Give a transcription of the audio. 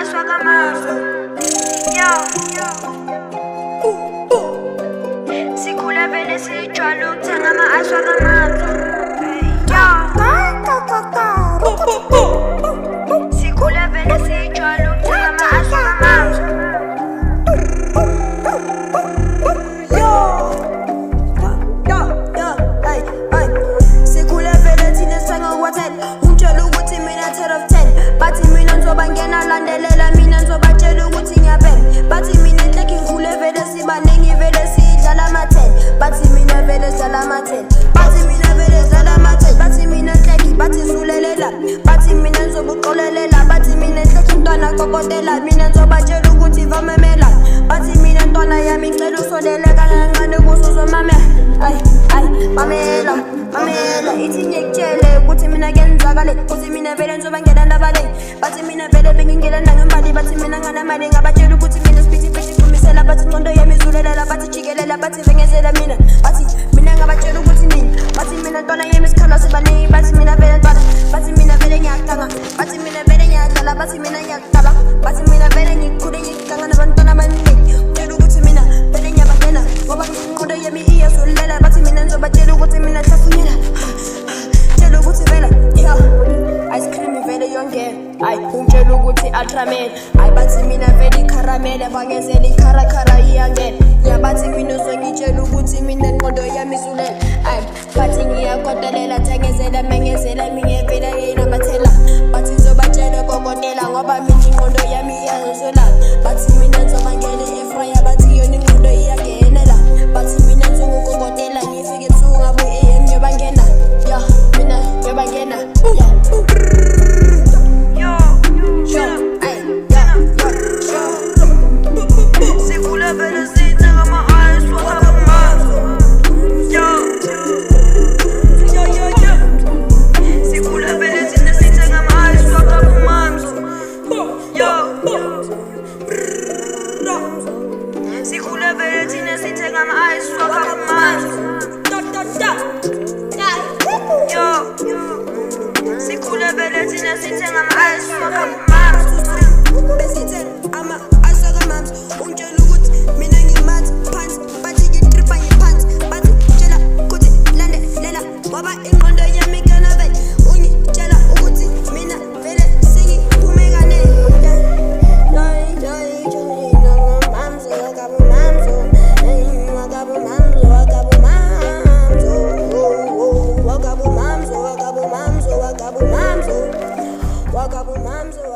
aswakamazwe. Yo, sikhule vele sijwayele ukuthenga aswakamazwe. Sikhule vele sijwayele ukuthenga aswakamazwe. Sikhule vele thina sithenga u-10. Ungitshela ukuthi mina 10 of 10. Bathi mina ngizobangena landelela, mina ngizobatshela ukuthi ngiyabhema. Bathi mina enhleki ngikhule vele sibaningi vele sidlala ama-10. Bathi mina vele sidlala ama-10. Bathi mina vele sidlala ama-10. Bathi mina enhleki, bathi zulelela. Bathi mina ngizobuqolelela. Bathi mina enhleki mntwana kokotela. Mina ngizobatshela ukuthi vamemela. Bathi mina ntwana yami ngicela usondele kancane ukuze uzomamela. Mamela, mamela, ithi ngikutshele ukuthi mina kuyenzakale, ukuthi mina vele ngizobangena nabaleni. Bathi mina vele bengingena nangembali, bathi mina nganamali, ngabatshela ukuthi mina siphithiphithi kumisela. Bathi ingqondo yami izulelela, bathi jikelela, bathi vengezela mina. Bathi mina ngabatshela ukuthi nini, bathi mina ntwana yami isikhala sibaningi. Bathi mina vele ntwana, bathi mina vele ngiyaganga, bathi mina vele ngiyadlala, bathi mina ngiyagaba, bathi mina vele ngikhule ngiganga nabantwana abaningi. Utshela ukuthi mina vele ngiyabangena ngoba ingqondo yami iyazulelela. Bathi mina ngizobatshela ukuthi mina hlafunyela, tshela ukuthi vele ice cream vele yongena. Ungitshela ukuthi ultramel. Bathi mina vele ikharamele, bangezela ikharakhara iyangena. Bathi mina uzongitshela ukuthi mina ingqondo yami izulela. Bathi ngiyakotelela, thengezela, mengezela, mina vele ngiyinamathela. Bathi ngizobatshela kokotela ngoba mina ingqondo yami iyazuzela. Bathi mina ngizobangela i-fryer, bathi yona ingqondo iyangenela. Bathi mina ngizokukokotela, ngifike ebusuku ngabuye AM ngiyobangena. Mina ngiyobangena. Sikhule vele sithenga ama-ice wakamazwe. Sikhule vele thina sithenga ama-ice wakamazwe. Sikhule vele thina sithenga ama-ice wakamazwe. Sikhule vele thina sithenga ama-ice wakamazwe. Besithenga ama-ice wakamazwe. Ungitshela ukuthi mina ngimathi phansi, bathi ngitripa ngiphansi. Bathi tshela ukuthi landelela ngoba ingqondo yami kana vele. Ungitshela ukuthi mina vele sengiphume kanene. Wakabu mamzo.